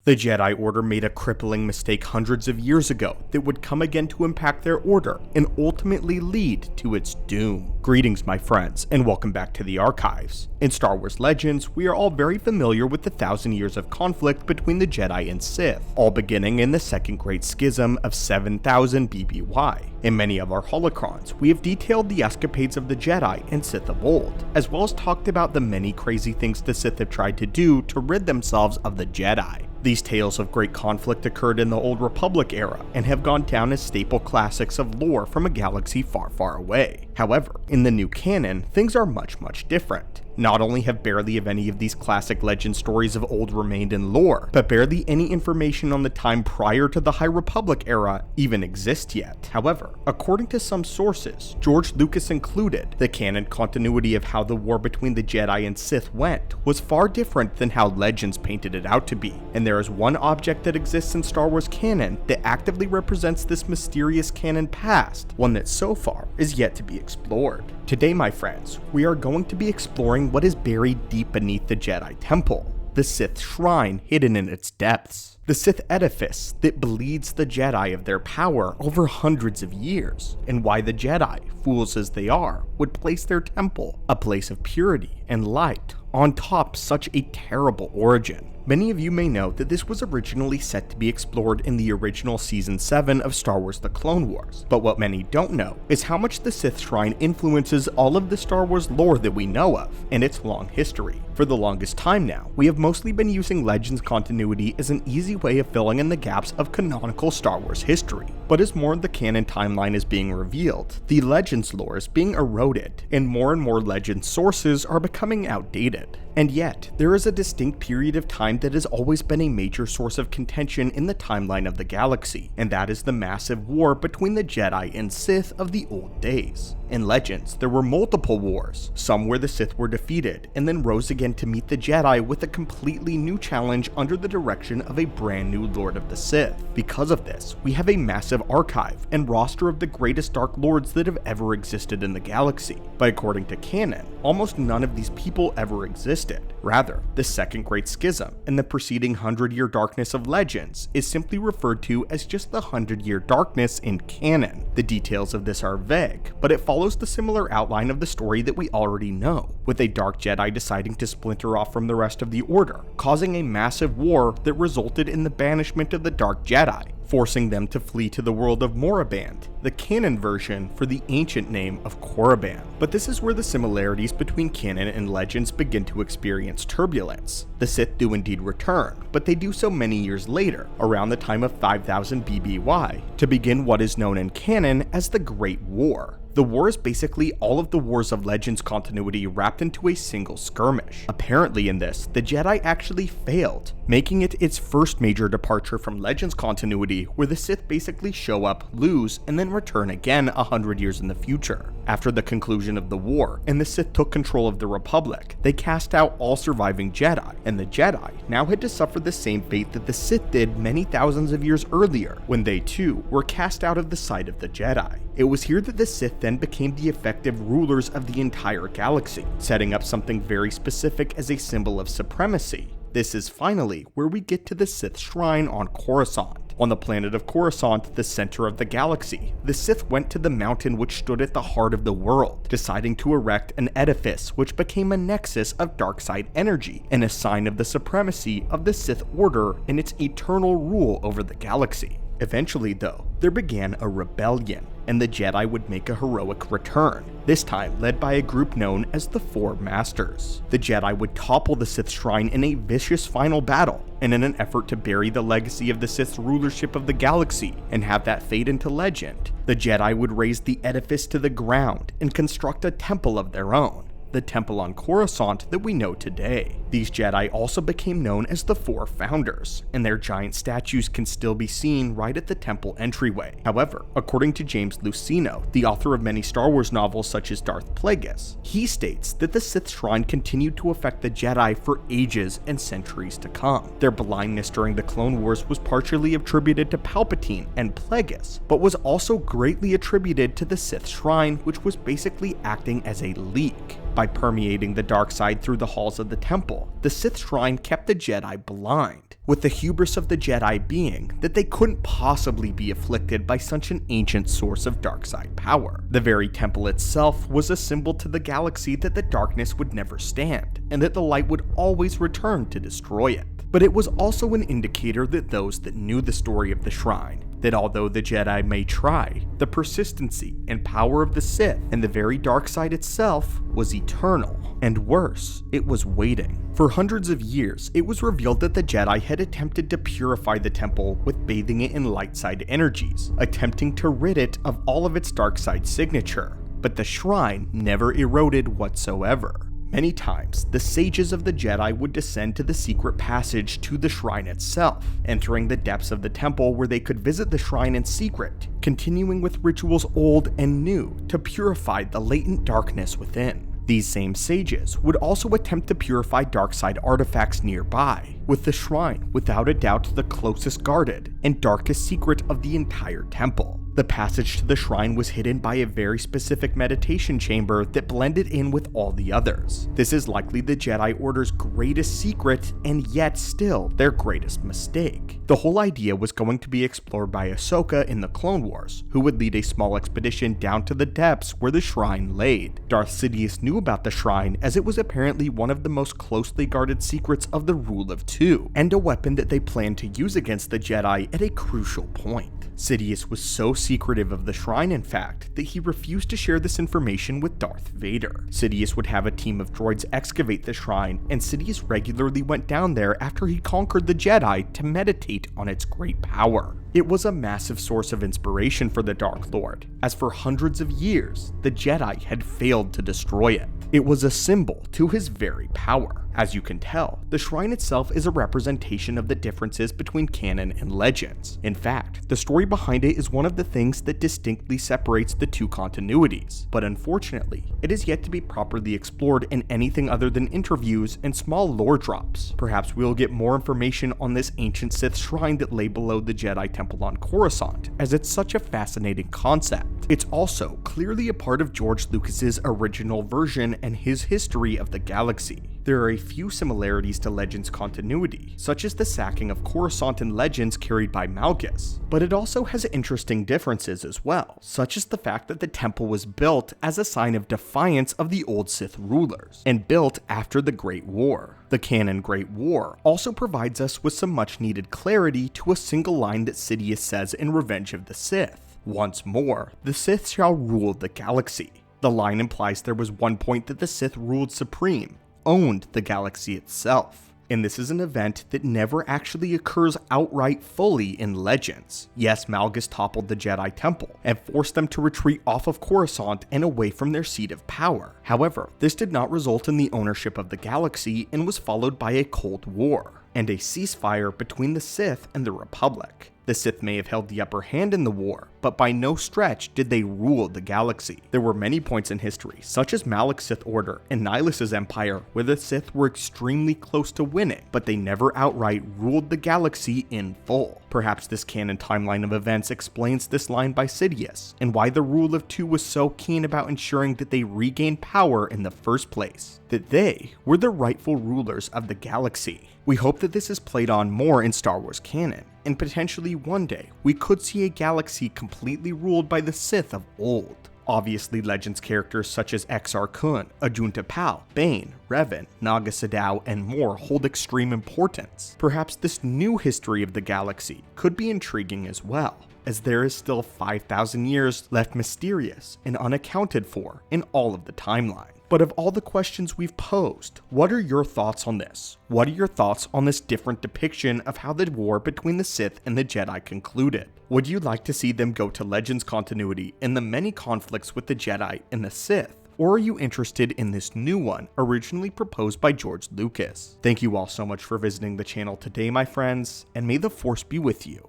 The Jedi Order made a crippling mistake hundreds of years ago that would come again to impact their order and ultimately lead to its doom. Greetings, my friends, and welcome back to the archives. In Star Wars Legends, we are all very familiar with the 1,000 years of conflict between the Jedi and Sith, all beginning in the Second Great Schism of 7000 BBY. In many of our holocrons, we have detailed the escapades of the Jedi and Sith of old, as well as talked about the many crazy things the Sith have tried to do to rid themselves of the Jedi. These tales of great conflict occurred in the Old Republic era and have gone down as staple classics of lore from a galaxy far, far away. However, in the new canon, things are much different. Not only have barely of any of these classic legend stories of old remained in lore, but barely any information on the time prior to the High Republic era even exists yet. However, according to some sources, George Lucas included, the canon continuity of how the war between the Jedi and Sith went was far different than how legends painted it out to be, and there is one object that exists in Star Wars canon that actively represents this mysterious canon past, one that so far is yet to be explored. Today, my friends, we are going to be exploring what is buried deep beneath the Jedi Temple, the Sith Shrine hidden in its depths, the Sith edifice that bleeds the Jedi of their power over hundreds of years, and why the Jedi, fools as they are, would place their temple, a place of purity and light, on top such a terrible origin. Many of you may know that this was originally set to be explored in the original Season 7 of Star Wars The Clone Wars, but what many don't know is how much the Sith Shrine influences all of the Star Wars lore that we know of, and its long history. For the longest time now, we have mostly been using Legends continuity as an easy way of filling in the gaps of canonical Star Wars history. But as more of the canon timeline is being revealed, the Legends lore is being eroded, and more Legends sources are becoming outdated. And yet, there is a distinct period of time that has always been a major source of contention in the timeline of the galaxy, and that is the massive war between the Jedi and Sith of the old days. In Legends, there were multiple wars, some where the Sith were defeated, and then rose again to meet the Jedi with a completely new challenge under the direction of a brand new Lord of the Sith. Because of this, we have a massive archive and roster of the greatest Dark Lords that have ever existed in the galaxy. But according to canon, almost none of these people ever existed. Rather, the Second Great Schism and the preceding 100-year darkness of Legends is simply referred to as just the 100-year darkness in canon. The details of this are vague, but it follows the similar outline of the story that we already know, with a Dark Jedi deciding to splinter off from the rest of the Order, causing a massive war that resulted in the banishment of the Dark Jedi, forcing them to flee to the world of Moraband, the canon version for the ancient name of Korriban. But this is where the similarities between canon and Legends begin to experience turbulence. The Sith do indeed return, but they do so many years later, around the time of 5000 BBY, to begin what is known in canon as the Great War. The war is basically all of the wars of Legends continuity wrapped into a single skirmish. Apparently in this, the Jedi actually failed, making it its first major departure from Legends continuity, where the Sith basically show up, lose, and then return again 100 years in the future. After the conclusion of the war, and the Sith took control of the Republic, they cast out all surviving Jedi, and the Jedi now had to suffer the same fate that the Sith did many thousands of years earlier, when they too were cast out of the sight of the Jedi. It was here that the Sith then became the effective rulers of the entire galaxy, setting up something very specific as a symbol of supremacy. This is finally where we get to the Sith Shrine on Coruscant. On the planet of Coruscant, the center of the galaxy, the Sith went to the mountain which stood at the heart of the world, deciding to erect an edifice which became a nexus of dark side energy and a sign of the supremacy of the Sith Order and its eternal rule over the galaxy. Eventually, though, there began a rebellion, and the Jedi would make a heroic return, this time led by a group known as the Four Masters. The Jedi would topple the Sith Shrine in a vicious final battle, and in an effort to bury the legacy of the Sith's rulership of the galaxy and have that fade into legend, the Jedi would raze the edifice to the ground and construct a temple of their own, the temple on Coruscant that we know today. These Jedi also became known as the Four Founders, and their giant statues can still be seen right at the temple entryway. However, according to James Luceno, the author of many Star Wars novels such as Darth Plagueis, he states that the Sith Shrine continued to affect the Jedi for ages and centuries to come. Their blindness during the Clone Wars was partially attributed to Palpatine and Plagueis, but was also greatly attributed to the Sith Shrine, which was basically acting as a leak. By permeating the dark side through the halls of the temple, the Sith Shrine kept the Jedi blind. with the hubris of the Jedi being that they couldn't possibly be afflicted by such an ancient source of dark side power. The very temple itself was a symbol to the galaxy that the darkness would never stand, and that the light would always return to destroy it. But it was also an indicator that those that knew the story of the shrine, that although the Jedi may try, the persistency and power of the Sith and the very dark side itself was eternal. And worse, it was waiting. For hundreds of years, it was revealed that the Jedi had attempted to purify the temple with bathing it in light side energies, attempting to rid it of all of its dark side signature. But the shrine never eroded whatsoever. Many times, the sages of the Jedi would descend to the secret passage to the shrine itself, entering the depths of the temple where they could visit the shrine in secret, continuing with rituals old and new to purify the latent darkness within. These same sages would also attempt to purify dark side artifacts nearby, with the shrine without a doubt the closest guarded and darkest secret of the entire temple. The passage to the shrine was hidden by a very specific meditation chamber that blended in with all the others. This is likely the Jedi Order's greatest secret, and yet still their greatest mistake. The whole idea was going to be explored by Ahsoka in the Clone Wars, who would lead a small expedition down to the depths where the shrine laid. Darth Sidious knew about the shrine as it was apparently one of the most closely guarded secrets of the Rule of Two, and a weapon that they planned to use against the Jedi at a crucial point. Sidious was so secretive of the shrine, in fact, that he refused to share this information with Darth Vader. Sidious would have a team of droids excavate the shrine, and Sidious regularly went down there after he conquered the Jedi to meditate on its great power. It was a massive source of inspiration for the Dark Lord, as for hundreds of years, the Jedi had failed to destroy it. It was a symbol to his very power. As you can tell, the shrine itself is a representation of the differences between canon and legends. In fact, the story behind it is one of the things that distinctly separates the two continuities, but unfortunately, it is yet to be properly explored in anything other than interviews and small lore drops. Perhaps we'll get more information on this ancient Sith shrine that lay below the Jedi Temple on Coruscant, as it's such a fascinating concept. It's also clearly a part of George Lucas's original version and his history of the galaxy. There are a few similarities to Legends continuity, such as the sacking of Coruscant in Legends carried by Malgus, but it also has interesting differences as well, such as the fact that the temple was built as a sign of defiance of the old Sith rulers, and built after the Great War. The canon Great War also provides us with some much needed clarity to a single line that Sidious says in Revenge of the Sith. Once more, the Sith shall rule the galaxy. The line implies there was one point that the Sith ruled supreme, owned the galaxy itself. And this is an event that never actually occurs outright fully in Legends. Yes, Malgus toppled the Jedi Temple and forced them to retreat off of Coruscant and away from their seat of power. However, this did not result in the ownership of the galaxy and was followed by a Cold War and a ceasefire between the Sith and the Republic. The Sith may have held the upper hand in the war, but by no stretch did they rule the galaxy. There were many points in history, such as Malak's Sith Order and Nihilus's Empire, where the Sith were extremely close to winning, but they never outright ruled the galaxy in full. Perhaps this canon timeline of events explains this line by Sidious, and why the Rule of Two was so keen about ensuring that they regained power in the first place, that they were the rightful rulers of the galaxy. We hope that this is played on more in Star Wars canon, and potentially one day we could see a galaxy completely ruled by the Sith of old. Obviously, Legends characters such as Exar Kun, Ajunta Pal, Bane, Revan, Naga Sadow, and more hold extreme importance. Perhaps this new history of the galaxy could be intriguing as well, as there is still 5,000 years left mysterious and unaccounted for in all of the timeline. But of all the questions we've posed, what are your thoughts on this? What are your thoughts on this different depiction of how the war between the Sith and the Jedi concluded? Would you like to see them go to Legends continuity in the many conflicts with the Jedi and the Sith? Or are you interested in this new one originally proposed by George Lucas? Thank you all so much for visiting the channel today, my friends, and may the Force be with you.